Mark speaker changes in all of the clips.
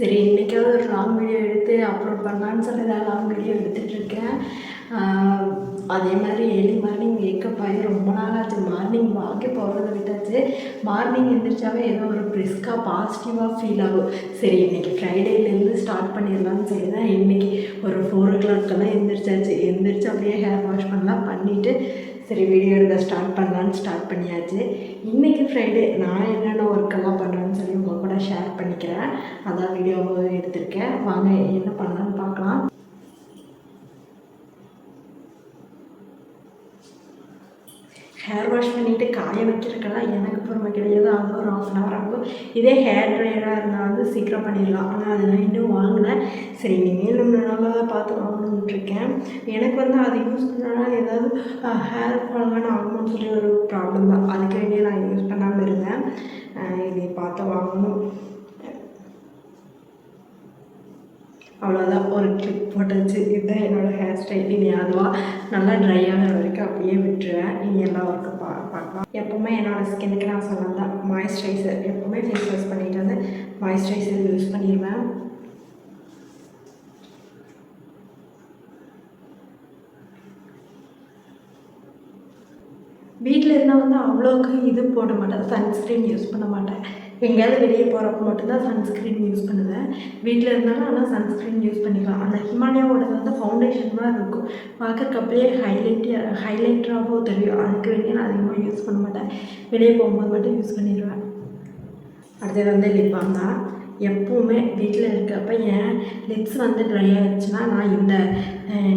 Speaker 1: சரி இன்றைக்காவது ஒரு long video எடுத்து அப்லோட் பண்ணலான்னு சொல்லி தான் லாங் வீடியோ எடுத்துகிட்ருக்கேன். அதே மாதிரி ஏர்லி மார்னிங் வேக்கப் ஆகி ரொம்ப நாள் ஆச்சு. மார்னிங் வாக்கே போகிறத விட்டாச்சு. மார்னிங் எழுந்திரிச்சாவே ஏதோ ஒரு பிரிஸ்காக பாசிட்டிவாக ஃபீல் ஆகும். சரி இன்றைக்கி ஃப்ரைடேலேருந்து ஸ்டார்ட் பண்ணிடலான்னு சொல்லி தான் இன்றைக்கி ஒரு 4 o'clockலாம் எழுந்திரிச்சாச்சு. எழுந்திரிச்சு அப்படியே ஹேர் வாஷ் பண்ணலாம் பண்ணிவிட்டு சரி வீடியோ எடுக்க ஸ்டார்ட் பண்ணலான்னு ஸ்டார்ட் பண்ணியாச்சு. இன்றைக்கி ஃப்ரைடே நான் என்னென்ன ஒர்க்கெல்லாம் பண்ணுறேன்னு சொல்லி உங்கள் கூட ஷேர் பண்ணிக்கிறேன். அதான் வீடியோவை எடுத்திருக்கேன். வாங்க என்ன பண்ணலான்னு பார்க்கலாம். ஹேர் வாஷ் பண்ணிவிட்டு காய வைக்கிறதுக்கெல்லாம் எனக்கு பொறுமை கிடையாது. அது ஒரு 1/2 hour ஆகும். இதே ஹேர் ட்ரையராக இருந்தால் வந்து சீக்கிரம் பண்ணிடலாம். ஆனால் அது நான் இன்னும் வாங்கினேன். சரி இனிமேல் நம்ம நல்லா பார்த்து வாங்கணுன்ட்ருக்கேன். எனக்கு வந்து அது யூஸ் பண்ணோன்னா ஏதாவது ஹேர் ஃபால்கான ஆகும்னு சொல்லி ஒரு ப்ராப்ளம் தான். அதுக்கு வேண்டிய நான் யூஸ் பண்ணாமல் இருந்தேன். இதை பார்த்து வாங்கணும். அவ்வளோதான், ஒரு கிளிப் போட்டாச்சு. இதுதான் என்னோடய ஹேர் ஸ்டைல். இனி அதுவாக நல்லா ட்ரை ஆகிற வரைக்கும் அப்படியே விட்டுருவேன். இனி எல்லா ஒர்க்கும் பார்க்கலாம். எப்போவுமே என்னோடய ஸ்கின்னுக்கு நான் சொன்னது தான் மாய்ஸ்சரைசர். எப்போவுமே ஃபேஸ் வாஷ் பண்ணிட்டு வந்து மாய்ஸ்சரைசர் யூஸ் பண்ணிடுவேன். வீட்டில் இருந்தால் வந்து அவ்வளோக்கு இது போட மாட்டேன். சன்ஸ்க்ரீன் யூஸ் பண்ண மாட்டேன். எங்கேயாவது வெளியே போகிறப்ப மட்டும்தான் சன்ஸ்க்ரீன் யூஸ் பண்ணுவேன். வீட்டில் இருந்தாலும் ஆனால் சன்ஸ்க்ரீன் யூஸ் பண்ணிக்கலாம். அந்த ஹிமாலயாவோட வந்து ஃபவுண்டேஷன் தான் இருக்கும். பார்க்குறக்கு அப்படியே ஹைலைட்டராகவும் தெரியும். அதுக்கு வேண்டிய நான் அதிகமாக யூஸ் பண்ண மாட்டேன். வெளியே போகும்போது மட்டும் யூஸ் பண்ணிடுவேன். அடுத்தது வந்து லிப் பாம் தான். எப்போவுமே வீட்டில் இருக்கப்ப என் லிப்ஸ் வந்து ட்ரை ஆகிடுச்சுன்னா நான் இந்த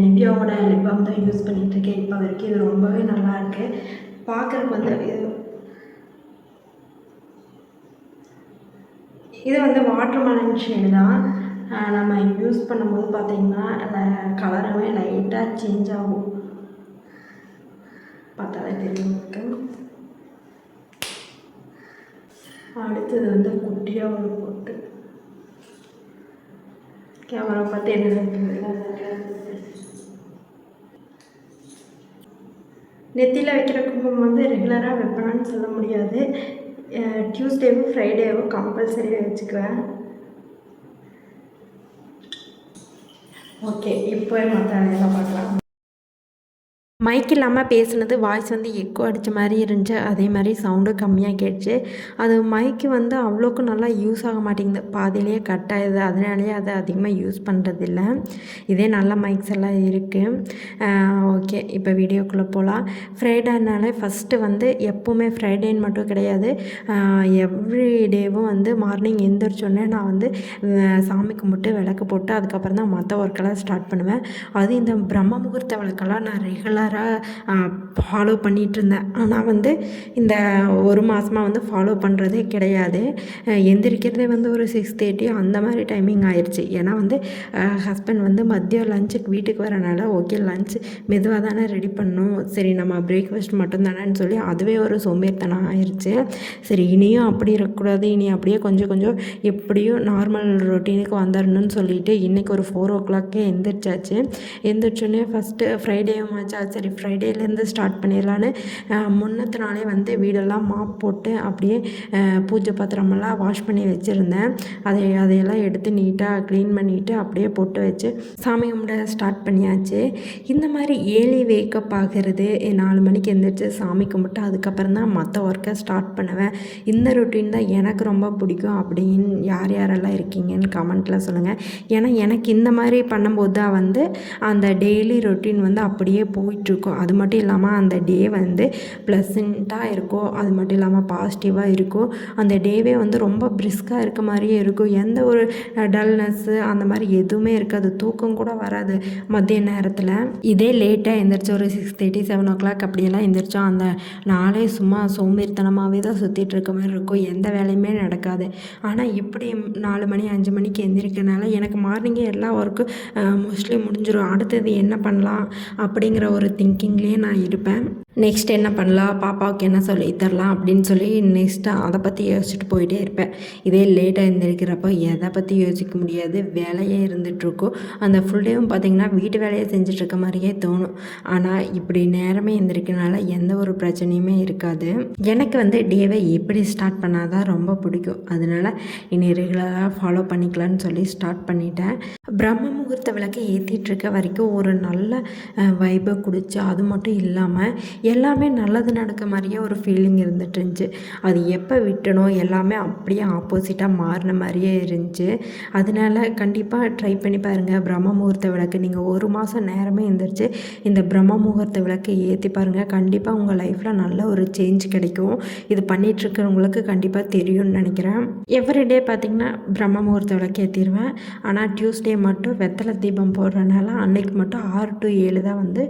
Speaker 1: நிவ்யாவோட லிப் பாம் தான் யூஸ் பண்ணிகிட்ருக்கேன் இப்போ வரைக்கும். இது ரொம்பவே நல்லாயிருக்கு. பார்க்குறக்கு வந்து இது வந்து வாட்டர்மெலன் ஷேடு தான். நம்ம யூஸ் பண்ணும்போது பார்த்திங்கன்னா கலருமே லைட்டாக சேஞ்ச் ஆகும். பார்த்தாலே தெரியும். அடுத்தது வந்து குட்டியாக ஒரு போட்டு கேமரா பார்த்து என்ன நெத்தியில் வைக்கிற குங்குமம் வந்து ரெகுலராக வைப்பேனான்னு சொல்ல முடியாது. டியூஸ்டேவும் ஃப்ரைடேவும் கம்பல்சரியாக வச்சுக்குவேன். ஓகே, இப்போ மற்ற வேலையெல்லாம் பார்க்கலாம். மைக் இல்லாமல் பேசுனது வாய்ஸ் வந்து எக்கோ அடித்த மாதிரி இருந்துச்சு. அதே மாதிரி சவுண்டும் கம்மியாக கேட்டுச்சு. அது மைக்கு வந்து அவ்வளோக்கு நல்லா யூஸ் ஆக மாட்டேங்குது. பாதியிலேயே கட் ஆகுது. அதனாலேயே அதை அதிகமாக யூஸ் பண்ணுறதில்ல. இதே நல்ல மைக்ஸ் எல்லாம் இருக்குது. ஓகே, இப்போ வீடியோக்குள்ளே போகலாம். ஃப்ரைடேனாலே ஃபஸ்ட்டு வந்து எப்போவுமே ஃப்ரைடேன்னு மட்டும் கிடையாது, எவ்ரி டேவும் வந்து மார்னிங் எழுந்திரிச்சோடனே நான் வந்து சாமி கும்பிட்டு விளக்கு போட்டு அதுக்கப்புறம் தான் மற்ற ஒர்க்கெல்லாம் ஸ்டார்ட் பண்ணுவேன். அது இந்த பிரம்ம முகூர்த்த விளக்கெல்லாம் நான் ரெகுலராக ஃபாலோ பண்ணிகிட்டு இருந்தேன். ஆனால் வந்து இந்த ஒரு மாதமாக வந்து ஃபாலோ பண்ணுறதே கிடையாது. எந்திரிக்கிறதே வந்து ஒரு 6:30 அந்த மாதிரி டைமிங் ஆயிடுச்சு. ஏன்னா வந்து ஹஸ்பண்ட் வந்து மதியம் லஞ்சுக்கு வீட்டுக்கு வரனால ஓகே லஞ்ச் மெதுவாக தானே ரெடி பண்ணணும், சரி நம்ம பிரேக்ஃபாஸ்ட் மட்டும் தானேன்னு சொல்லி அதுவே ஒரு சோம்பேறித்தனம் ஆயிடுச்சு. சரி இனியும் அப்படி இருக்கக்கூடாது, இனி அப்படியே கொஞ்சம் கொஞ்சம் எப்படியும் நார்மல் ரொட்டீனுக்கு வந்துடணும்னு சொல்லிட்டு இன்றைக்கி ஒரு 4 o'clock எந்திரிச்சாச்சு. எந்திரிச்சோடனே ஃபஸ்ட்டு ஃப்ரைடேவும் ஆச்சா, சரி ஃப்ரைடேலேருந்து ஸ்டார்ட் பண்ணிடலான்னு முன்னத்து நாளே வந்து வீடெல்லாம் மாப் போட்டு அப்படியே பூஜை பாத்திரமெல்லாம் வாஷ் பண்ணி வச்சுருந்தேன். அதையெல்லாம் எடுத்து நீட்டாக க்ளீன் பண்ணிவிட்டு அப்படியே போட்டு வச்சு சாமி கும்பிட ஸ்டார்ட் பண்ணியாச்சு. இந்த மாதிரி ஏர்லி வேக்கப் ஆகிறது 4 மணிக்கு எழுந்திரிச்சு சாமி கும்பிட்டு அதுக்கப்புறம் தான் மற்ற ஒர்க்கை ஸ்டார்ட் பண்ணுவேன். இந்த ரொட்டீன் தான் எனக்கு ரொம்ப பிடிக்கும். அப்படின்னு யார் யாரெல்லாம் இருக்கீங்கன்னு கமெண்ட்டில் சொல்லுங்கள். ஏன்னா எனக்கு இந்த மாதிரி பண்ணும்போது தான் வந்து அந்த டெய்லி ரொட்டீன் வந்து அப்படியே போயிட்டுருக்கும். அது மட்டும் இல்லாமல் அந்த டே வந்து ப்ளசண்ட்டாக இருக்கும். அது மட்டும் இல்லாமல் பாசிட்டிவாக இருக்கும். அந்த டேவே வந்து ரொம்ப பிரிஸ்காக இருக்க மாதிரியே இருக்கும். எந்த ஒரு டல்னஸ்ஸு அந்த மாதிரி எதுவுமே இருக்காது. தூக்கம் கூட வராது மதிய நேரத்தில். இதே லேட்டாக எந்திரிச்சு ஒரு 6:30 7 o'clock அப்படியெல்லாம் எந்திரிச்சோம் அந்த நாளே சும்மா சோம்பேறித்தனமாகவே தான் சுற்றிட்டு இருக்க மாதிரி இருக்கும். எந்த வேலையுமே நடக்காது. ஆனால் இப்படி 4 மணி 5 மணிக்கு எந்திரிக்கிறனால எனக்கு மார்னிங்கே எல்லா ஒர்க்கும் மோஸ்ட்லி முடிஞ்சிடும். அடுத்தது என்ன பண்ணலாம் அப்படிங்கிற ஒரு திங்கிங்லேயே நான் இருப்பேன். நெக்ஸ்ட் என்ன பண்ணலாம், பாப்பாவுக்கு என்ன சொல்லி தரலாம் அப்படின்னு சொல்லி நெக்ஸ்ட்டு அதை பற்றி யோசிச்சுட்டு போயிட்டே இருப்பேன். இதே லேட்டாக எழுந்திரிக்கிறப்போ எதை பற்றி யோசிக்க முடியாது, வேலையே இருந்துகிட்ருக்கும். அந்த ஃபுல் டேவும் பார்த்திங்கன்னா வீட்டு வேலையை செஞ்சிட்ருக்க மாதிரியே தோணும். ஆனால் இப்படி நேரமே எழுந்திரிக்கிறனால எந்த ஒரு பிரச்சனையுமே இருக்காது. எனக்கு வந்து டேவை எப்படி ஸ்டார்ட் பண்ணால் தான் ரொம்ப பிடிக்கும். அதனால் இனி ரெகுலராக ஃபாலோ பண்ணிக்கலான்னு சொல்லி ஸ்டார்ட் பண்ணிட்டேன். பிரம்ம முகூர்த்த விளக்கை ஏற்றிட்டுருக்க வரைக்கும் ஒரு நல்ல வைபை குடிச்சு, அது மட்டும் இல்லாமல் எல்லாமே நல்லது நடக்க மாதிரியே ஒரு ஃபீலிங் இருந்துட்டு இருந்துச்சு. அது எப்போ விட்டனோ எல்லாமே அப்படியே ஆப்போசிட்டாக மாறின மாதிரியே இருந்துச்சு. அதனால கண்டிப்பாக ட்ரை பண்ணி பாருங்கள். பிரம்ம முகூர்த்த விளக்கு நீங்கள் ஒரு மாதம் நேரமே எழுந்திரிச்சு இந்த பிரம்ம முகூர்த்த விளக்கை ஏற்றி பாருங்கள். கண்டிப்பாக உங்கள் லைஃப்பில் நல்ல ஒரு சேஞ்ச் கிடைக்கும். இது பண்ணிகிட்ருக்கிறவங்களுக்கு கண்டிப்பாக தெரியும்னு நினைக்கிறேன். எவ்ரிடே பார்த்திங்கன்னா பிரம்ம முகூர்த்த விளக்கு ஏற்றிடுவேன். ஆனால் டியூஸ்டே மட்டும் வெத்தலை தீபம் போடுறதுனால அன்னைக்கு மட்டும் 6 to 7 தான் வந்து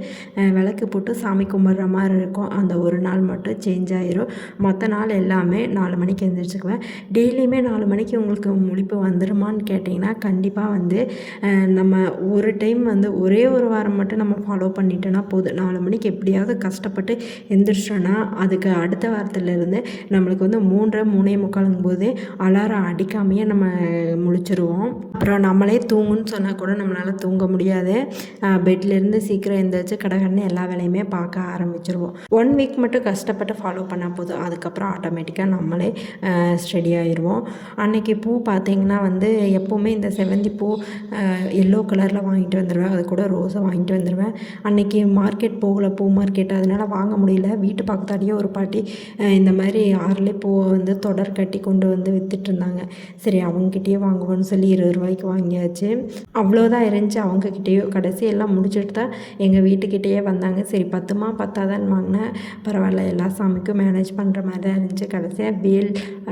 Speaker 1: விளக்கு போட்டு சாமி கும்பிட்ற மாதிரி இருக்கும். அந்த ஒரு நாள் மட்டும் சேஞ்ச் ஆயிரும். மற்ற நாள் எல்லாமே 4 மணிக்கு எழுந்திரிச்சுக்குவேன். டெய்லியுமே 4 மணிக்கு உங்களுக்கு முழிப்பு வந்துடுமான்னு கேட்டிங்கன்னா கண்டிப்பாக வந்து நம்ம ஒரு டைம் வந்து ஒரே ஒரு வாரம் மட்டும் நம்ம ஃபாலோ பண்ணிட்டோன்னா போதும். 4 மணிக்கு எப்படியாவது கஷ்டப்பட்டு எழுந்திரிச்சோன்னா அதுக்கு அடுத்த வாரத்துலேருந்து நம்மளுக்கு வந்து 3:45 போதே அலாரம் அடிக்காமையே நம்ம முழிச்சிருவோம். அப்புறம் நம்மளே தூங்குன்னு சொன்னால் கூட நம்மளால் தூங்க முடியாது. பெட்லேருந்து சீக்கிரம் எழுந்திரிச்சு கடகடன்னு எல்லா வேலையுமே பார்க்க ஆரம்பிச்சிருவோம். 1 வீக் மட்டும் கஷ்டப்பட்டு ஃபாலோ பண்ணால் போதும். அதுக்கப்புறம் ஆட்டோமேட்டிக்காக நம்மளே ஸ்டடி ஆயிடுவோம். அன்றைக்கி பூ பார்த்திங்கன்னா வந்து எப்போவுமே இந்த செவந்தி பூ எல்லோ கலரில் வாங்கிட்டு வந்துடுவேன். அது கூட ரோஸை வாங்கிட்டு வந்துடுவேன். அன்றைக்கி மார்க்கெட் போகல, பூ மார்க்கெட், அதனால் வாங்க முடியல. வீட்டு பக்கத்தாடியே ஒரு பாட்டி இந்த மாதிரி ஆறுலே பூவை வந்து தொடர் கட்டி கொண்டு வந்து விற்றுட்டு இருந்தாங்க. சரி அவங்ககிட்டயே வாங்குவோன்னு சொல்லி 20 ரூபாய்க்கு வாங்கியாச்சு. அவ்வளோதான் இருந்துச்சு. அவங்கக்கிட்டேயோ கடைசி எல்லாம் முடிச்சுட்டு தான் எங்கள் வீட்டுக்கிட்டேயே வந்தாங்க. சரி 10மா 10ஆதான்னு வாங்கினேன். பரவாயில்ல, எல்லா சாமிக்கும் மேனேஜ் பண்ணுற மாதிரி தான் இருந்துச்சு. கடைசியாக வேல்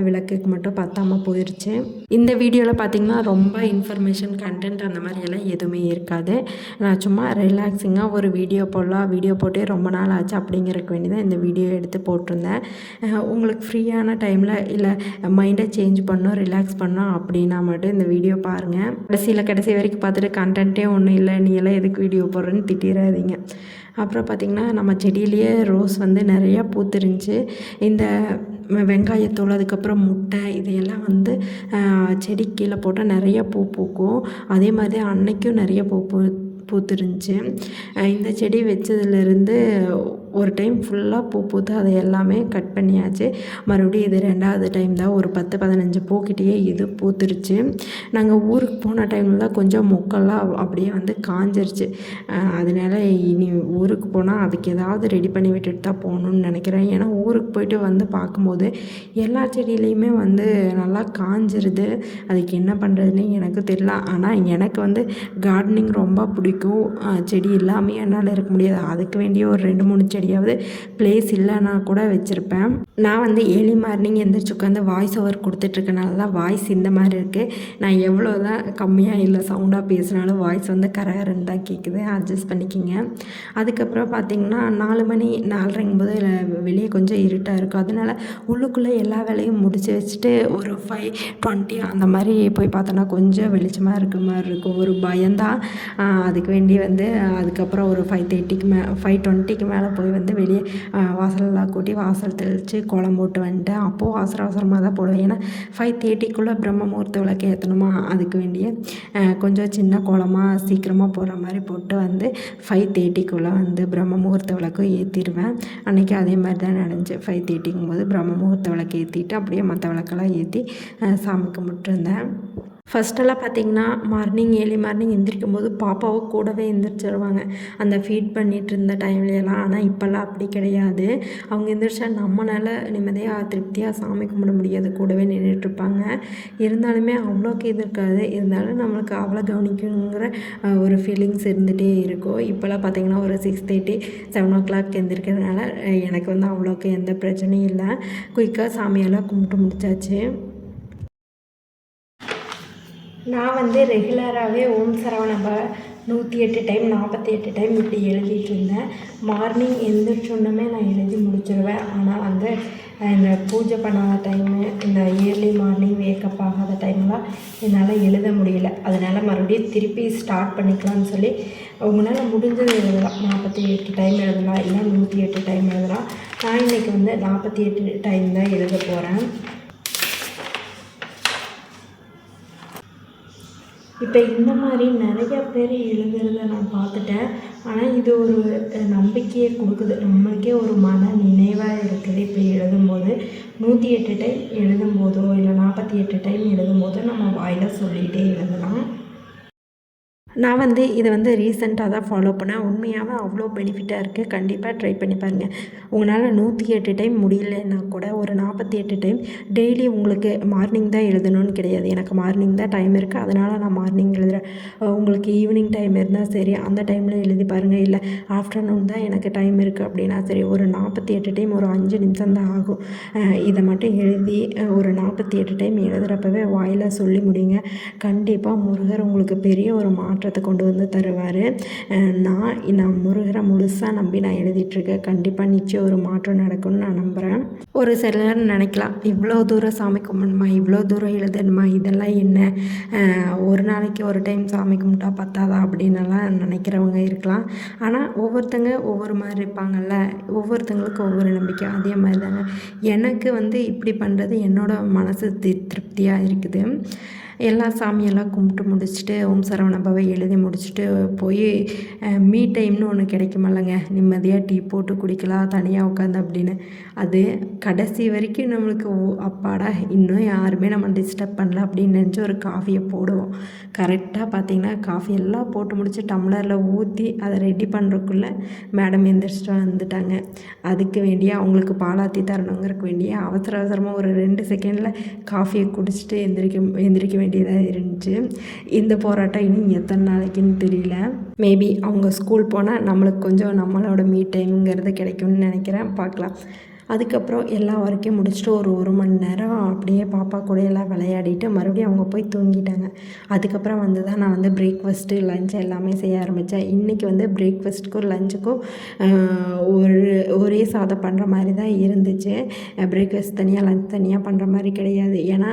Speaker 1: விளக்குக்கு மட்டும் பத்தாமல் போயிடுச்சு. இந்த வீடியோவில் பார்த்திங்கன்னா ரொம்ப இன்ஃபர்மேஷன் கண்டென்ட் அந்த மாதிரியெல்லாம் எதுவுமே இருக்காது. நான் சும்மா ரிலாக்ஸிங்காக ஒரு வீடியோ போடலாம், வீடியோ போட்டே ரொம்ப நாள் ஆச்சு அப்படிங்கிறக்கு வேண்டி தான் இந்த வீடியோ எடுத்து போட்டிருந்தேன். உங்களுக்கு ஃப்ரீயான டைமில் இல்லை மைண்டை சேஞ்ச் பண்ணணும், ரிலாக்ஸ் பண்ணணும் அப்படின்னா மட்டும் இந்த வீடியோ பாருங்கள். கடைசி வரைக்கும் பார்த்துட்டு கண்டென்ட்டே ஒன்றும் இல்லை, நீ எல்லாம் எதுக்கு வீடியோ போடுறேன்னு திட்டிடாதீங்க. அப்புறம் பார்த்திங்கன்னா நம்ம செடியிலேயே ரோஸ் வந்து நிறையா பூத்துருந்துச்சு. இந்த வெங்காயத்தூள், அதுக்கப்புறம் முட்டை, இதையெல்லாம் வந்து செடி கீழே போட்டால் நிறையா பூ பூக்கும். அதே மாதிரி அன்னைக்கும் நிறைய பூத்துருந்துச்சு. இந்த செடி வச்சதுலேருந்து ஒரு டைம் ஃபுல்லாக பூத்து அதை எல்லாமே கட் பண்ணியாச்சு. மறுபடியும் இது 2வது டைம் தான். ஒரு 10-15 பூக்கிட்டேயே இது பூத்துருச்சு. நாங்கள் ஊருக்கு போன டைமில் தான் கொஞ்சம் மொக்கெல்லாம் அப்படியே வந்து காஞ்சிருச்சு. அதனால் இனி ஊருக்கு போனால் அதுக்கு ஏதாவது ரெடி பண்ணி விட்டுட்டு தான் போகணுன்னு நினைக்கிறேன். ஏன்னா ஊருக்கு போயிட்டு வந்து பார்க்கும்போது எல்லா செடியிலையுமே வந்து நல்லா காஞ்சிருது. அதுக்கு என்ன பண்ணுறதுன்னு எனக்கு தெரியல. ஆனால் எனக்கு வந்து கார்டனிங் ரொம்ப பிடிக்கும். செடி இல்லாமல் என்னால் இருக்க முடியாது. அதுக்கு வேண்டிய ஒரு 2-3 செடியாவது பிளேஸ் இல்லைன்னா கூட வச்சுருப்பேன். நான் வந்து ஏர்லி மார்னிங் எந்திரிச்சு உட்காந்து வாய்ஸ் ஓவர் கொடுத்துட்ருக்கனால தான் வாய்ஸ் இந்த மாதிரி இருக்குது. நான் எவ்வளோ தான் கம்மியாக இல்லை சவுண்டாக பேசினாலும் வாய்ஸ் வந்து கரகரன்னு தான் கேட்குது. அட்ஜஸ்ட் பண்ணிக்கிங்க. அதுக்கப்புறம் பார்த்திங்கன்னா 4 மணி 4:30 போது வெளியே கொஞ்சம் இருட்டாக இருக்கும். அதனால் உள்ளுக்குள்ளே எல்லா வேலையும் முடித்து வச்சுட்டு ஒரு 5:20 அந்த மாதிரி போய் பார்த்தோன்னா கொஞ்சம் வெளிச்சமாக இருக்க மாதிரி இருக்கும். ஒரு பயந்தான். அதுக்கு வேண்டி வந்து அதுக்கப்புறம் ஒரு 5:20க்கு மேலே போய் வந்து வெளியே வாசலெல்லாம் கூட்டி வாசல் தெளித்து கோலம் போட்டு வந்துட்டேன். அப்போது அவசரமாக தான் போடுவேன். ஏன்னா 5:30க்குள்ளே பிரம்ம முகூர்த்த விளக்கு ஏற்றணுமா, அதுக்கு வேண்டிய கொஞ்சம் சின்ன கோலமாக சீக்கிரமாக போடுற மாதிரி போட்டு வந்து 5:30க்குள்ளே வந்து பிரம்ம முகூர்த்த விளக்கு ஏற்றிடுவேன். அன்றைக்கி அதே மாதிரி தான் நடந்துச்சு. 5:30க்கும் போது பிரம்ம முகூர்த்த விளக்கு ஏற்றிட்டு அப்படியே மற்ற விளக்கெல்லாம் ஏற்றி சாமி கும்பிட்டுருந்தேன். ஃபஸ்ட்டெல்லாம் பார்த்திங்கன்னா ஏர்லி மார்னிங் எந்திரிக்கும் போது பாப்பாவை கூடவே எந்திரிச்சிருவாங்க அந்த ஃபீட் பண்ணிகிட்டு இருந்த டைம்லலாம். ஆனால் இப்போல்லாம் அப்படி கிடையாது. அவங்க எந்திரிச்சா நம்மளால் நிம்மதியாக திருப்தியாக சாமி கும்பிட முடியாது, கூடவே நின்றுட்டுருப்பாங்க. இருந்தாலுமே அவ்வளோக்கு இது இருக்காது. இருந்தாலும் நம்மளுக்கு அவ்வளோ கவனிக்கணுங்கிற ஒரு ஃபீலிங்ஸ் இருந்துகிட்டே இருக்கும். இப்போல்லாம் பார்த்திங்கன்னா ஒரு 6:30 7 o'clock எந்திரிக்கிறதுனால எனக்கு வந்து அவ்வளோக்கு எந்த பிரச்சனையும் இல்லை. குயிக்காக சாமியெல்லாம் கும்பிட்டு முடிச்சாச்சு. நான் வந்து ரெகுலராகவே ஓம் சரவணப 108 டைம் 48 டைம் இப்படி எழுதிட்டு இருந்தேன். மார்னிங் எந்திரிச்சோன்னே நான் எழுதி முடிச்சிடுவேன். ஆனால் வந்து இந்த பூஜை பண்ணாத டைமு, இந்த இயர்லி மார்னிங் வேக்கப் ஆகாத டைம்லாம் என்னால் எழுத முடியல. அதனால் மறுபடியும் திருப்பி ஸ்டார்ட் பண்ணிக்கலாம்னு சொல்லி உங்களால் முடிஞ்சது எழுதலாம். 48 டைம் எழுதலாம், இல்லை 108 டைம் எழுதலாம். நான் இன்றைக்கி வந்து 48 டைம் தான் எழுத போகிறேன். இப்போ இந்த மாதிரி நிறைய பேர் எழுதுறத நான் பார்த்துட்டேன். ஆனால் இது ஒரு நம்பிக்கையை கொடுக்குது, நம்மளுக்கே ஒரு மன நினைவாக இருக்குது. இப்போ எழுதும்போது 108 டைம் எழுதும்போதோ இல்லை 48 டைம் எழுதும்போதோ நம்ம வாயில் சொல்லிகிட்டே எழுதலாம். நான் வந்து இதை வந்து ரீசெண்டாக தான் ஃபாலோ பண்ணேன். உண்மையாகவே அவ்வளோ பெனிஃபிட்டாக இருக்குது. கண்டிப்பாக ட்ரை பண்ணி பாருங்கள். உங்களால் 108 டைம் முடியலைன்னா கூட ஒரு 48 டைம் டெய்லி உங்களுக்கு மார்னிங் தான் எழுதணும்னு கிடையாது. எனக்கு மார்னிங் தான் டைம் இருக்குது, அதனால் நான் மார்னிங் எழுதுகிறேன். உங்களுக்கு ஈவினிங் டைம் இருந்தால் சரி, அந்த டைமில் எழுதி பாருங்கள். இல்லை ஆஃப்டர்நூன் தான் எனக்கு டைம் இருக்குது அப்படின்னா சரி, ஒரு 48 டைம் ஒரு 5 நிமிஷம் தான் ஆகும். இதை மட்டும் எழுதி ஒரு 48 டைம் எழுதுகிறப்பவே வாயில் சொல்லி முடியுங்க. கண்டிப்பாக முருகர் உங்களுக்கு பெரிய ஒரு மாற்றத்தை கொண்டு வந்து தருவார். நான் முருகரை முழுசாக நம்பி நான் எழுதிட்டுருக்கேன். கண்டிப்பாக நிச்சயம் ஒரு மாற்றம் நடக்கும்னு நான் நம்புகிறேன். ஒரு சிலர் நினைக்கலாம், இவ்வளோ தூரம் சாமி கும்பிடணுமா, இவ்வளோ தூரம் எழுதணுமா, இதெல்லாம் என்ன, ஒரு நாளைக்கு ஒரு டைம் சாமி கும்பிட்டா பத்தாதா அப்படின்னலாம் நினைக்கிறவங்க இருக்கலாம். ஆனால் ஒவ்வொருத்தங்க ஒவ்வொரு மாதிரி இருப்பாங்கள்ல, ஒவ்வொருத்தங்களுக்கு ஒவ்வொரு நம்பிக்கை. அதே மாதிரி தாங்க எனக்கு வந்து இப்படி பண்ணுறது என்னோடய மனசு திருப்தியாக இருக்குது. எல்லா சாமியெல்லாம் கும்பிட்டு முடிச்சுட்டு ஓம் சரவண பவ எழுதி முடிச்சுட்டு போய் மீ டைம்னு ஒன்று கிடைக்குமில்லங்க, நிம்மதியாக டீ போட்டு குடிக்கலாம் தனியாக உட்காந்து அப்படின்னு. அது கடைசி வரைக்கும் நம்மளுக்கு அப்பாடா இன்னும் யாருமே நம்ம டிஸ்டர்ப் பண்ணல அப்படின்னு நினச்சி ஒரு காஃபியை போடுவோம். கரெக்டாக பார்த்திங்கன்னா காஃபி எல்லாம் போட்டு முடிச்சு டம்ளரில் ஊற்றி அதை ரெடி பண்ணுறக்குள்ளே மேடம் எந்திரிச்சிட்டு வந்துட்டாங்க. அதுக்கு வேண்டிய அவங்களுக்கு பாலாத்தி தரணுங்கிறதுக்கு வேண்டிய அவசரமாக ஒரு 2 செகண்டில் காஃபியை குடிச்சிட்டு எந்திரிக்க வேண்டியதாக இருந்துச்சு. இந்த போராட்டம் இன்னும் எத்தனை நாளைக்குன்னு தெரியல. மேபி அவங்க ஸ்கூல் போனால் நம்மளுக்கு கொஞ்சம் நம்மளோட மீ டைம்ங்கிறது கிடைக்கும்னு நினைக்கிறேன். பார்க்கலாம். அதுக்கப்புறம் எல்லா ஒர்க்கையும் முடிச்சுட்டு ஒரு மணி நேரம் அப்படியே பாப்பா கூட எல்லாம் விளையாடிட்டு மறுபடியும் அவங்க போய் தூங்கிட்டாங்க. அதுக்கப்புறம் வந்து தான் நான் வந்து பிரேக்ஃபாஸ்ட்டு லஞ்ச் எல்லாமே செய்ய ஆரம்பித்தேன். இன்றைக்கி வந்து பிரேக்ஃபாஸ்ட்டுக்கும் லஞ்சுக்கும் ஒரே சாதம் பண்ணுற மாதிரி தான் இருந்துச்சு. பிரேக்ஃபாஸ்ட் தனியாக லஞ்ச் தனியாக பண்ணுற மாதிரி கிடையாது. ஏன்னா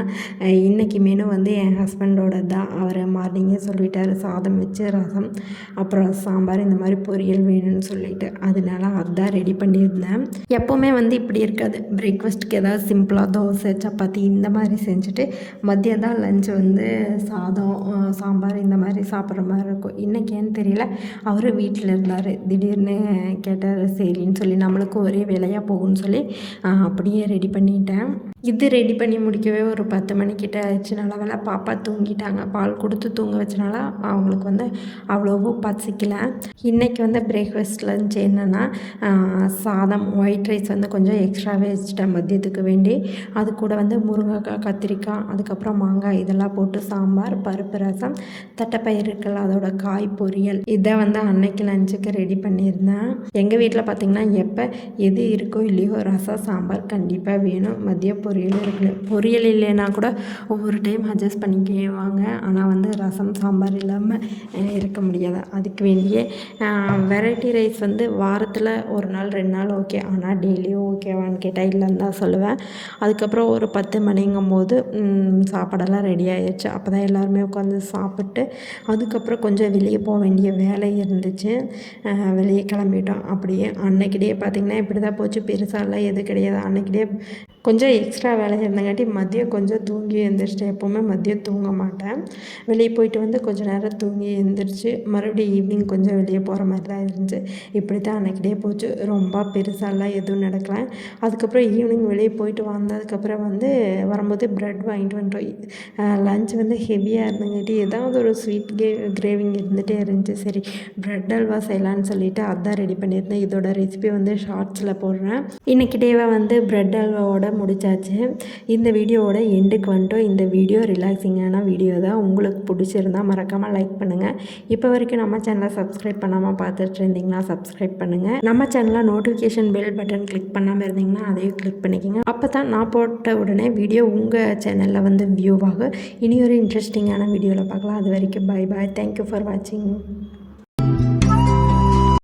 Speaker 1: இன்றைக்கி மெனு வந்து என் ஹஸ்பண்டோட தான். அவர் மார்னிங்கே சொல்லிட்டார், சாதம் வச்சு ரசம் அப்புறம் சாம்பார் இந்த மாதிரி பொரியல் வேணும்னு சொல்லிட்டு. அதனால அதுதான் ரெடி பண்ணியிருந்தேன். எப்போவுமே வந்து இப்படி இருக்காது. பிரேக்ஃபாஸ்ட்டுக்கு ஏதாவது சிம்பிளாக தோசை சப்பாத்தி இந்த மாதிரி செஞ்சுட்டு மதியம் தான் லஞ்சு வந்து சாதம் சாம்பார் இந்த மாதிரி சாப்பிட்ற மாதிரி இருக்கும். இன்றைக்கி ஏன்னு தெரியல, அவர் வீட்டில் இருந்தார். திடீர்னு கேட்டார், சரின்னு சொல்லி நம்மளுக்கும் ஒரே வேலையாக போகும்னு சொல்லி அப்படியே ரெடி பண்ணிட்டேன். இது ரெடி பண்ணி முடிக்கவே ஒரு 10 மணிக்கிட்ட ஆயிடுச்சு. நல்ல வேளை பாப்பா தூங்கிட்டாங்க. பால் கொடுத்து தூங்க வச்சனால அவங்களுக்கு வந்து அவ்வளோவோ பசிக்கல. இன்றைக்கி வந்து பிரேக்ஃபாஸ்ட் லஞ்ச் என்னென்னா சாதம் ஒயிட் ரைஸ் வந்து கொஞ்சம் எக்ஸ்ட்ராவே வச்சுட்டேன் மதியத்துக்கு வேண்டி. அது கூட வந்து முருங்கைக்காய் கத்திரிக்காய் அதுக்கப்புறம் மாங்காய் இதெல்லாம் போட்டு சாம்பார் பருப்பு ரசம் தட்டைப்பயிறு இருக்குல்ல அதோட காய் பொரியல் இதை வந்து அன்னைக்கு லஞ்சுக்கு ரெடி பண்ணியிருந்தேன். எங்கள் வீட்டில் பார்த்திங்கன்னா எப்போ எது இருக்கோ இல்லையோ ரசம் சாம்பார் கண்டிப்பாக வேணும். மதியம் பொரியல் இருக்குது. பொரியல் இல்லைன்னா கூட ஒவ்வொரு டைம் அட்ஜஸ்ட் பண்ணிக்குவாங்க. ஆனால் வந்து ரசம் சாம்பார் இல்லாமல் இருக்க முடியாது. அதுக்கு வேண்டிய வெரைட்டி ரைஸ் வந்து வாரத்தில் ஒரு நாள் 2 நாள் ஓகே, ஆனால் டெய்லியும் ஓகேவான்னு கேட்டால் இல்லைன்னு தான் சொல்லுவேன். அதுக்கப்புறம் ஒரு 10 மணிங்கும் போது சாப்பாடெல்லாம் ரெடி ஆகிடுச்சு. அப்போ தான் எல்லாருமே உட்காந்து சாப்பிட்டு அதுக்கப்புறம் கொஞ்சம் வெளியே போக வேண்டிய வேலை இருந்துச்சு. வெளியே கிளம்பிட்டோம். அப்படியே அன்னைக்கிட்டே பார்த்திங்கன்னா இப்படி தான் போச்சு. பெருசாலாம் எது கிடையாது. அன்னைக்கிட்டே கொஞ்சம் எக்ஸ்ட்ரா வேலை இருந்தங்காட்டி மதியம் கொஞ்சம் தூங்கி எழுந்திரிச்சிட்டேன். எப்போவுமே மதியம் தூங்க மாட்டேன். வெளியே போயிட்டு வந்து கொஞ்சம் நேரம் தூங்கி எழுந்திரிச்சு மறுபடியும் ஈவினிங் கொஞ்சம் வெளியே போகிற மாதிரி தான் இருந்துச்சு. இப்படி தான் அன்றைக்கிட்டே போச்சு. ரொம்ப பெருசாலாம் எதுவும் நடக்கலை. அதுக்கப்புறம் ஈவினிங் வெளியே போயிட்டு வந்ததுக்கப்புறம் வந்து வரும்போது ப்ரெட் வாங்கிட்டு வந்துட்டோம். லஞ்ச் வந்து ஹெவியாக இருந்தங்காட்டி ஏதாவது ஒரு ஸ்வீட் கிரேவிங் இருந்துகிட்டே இருந்துச்சு. சரி ப்ரெட் அல்வா செய்யலான்னு சொல்லிவிட்டு அதான் ரெடி பண்ணியிருந்தேன். இதோட ரெசிபி வந்து ஷார்ட்ஸில் போடுறேன். இன்றைக்கிட்டேவே வந்து ப்ரெட் அல்வாவோட முடிச்சாச்சு. இந்த வீடியோவோட எண்டுக்கு வந்துட்டோம். இந்த வீடியோ ரிலாக்ஸிங்கான வீடியோ தான். உங்களுக்கு பிடிச்சிருந்தால் மறக்காமல் லைக் பண்ணுங்கள். இப்போ வரைக்கும் நம்ம சேனலை சப்ஸ்கிரைப் பண்ணாமல் பார்த்துட்டு இருந்தீங்கன்னா சப்ஸ்கிரைப் பண்ணுங்கள். நம்ம சேனலில் நோட்டிஃபிகேஷன் பெல் பட்டன் கிளிக் பண்ணாமல் இருந்தீங்கன்னா அதையும் கிளிக் பண்ணிக்கோங்க. அப்போ தான் நான் போட்ட உடனே வீடியோ உங்கள் சேனலில் வந்து வியூவாக இனி ஒரு இன்ட்ரெஸ்டிங்கான வீடியோவில் பார்க்கலாம். அது வரைக்கும் பை பாய். தேங்க்யூ ஃபார் வாட்சிங்.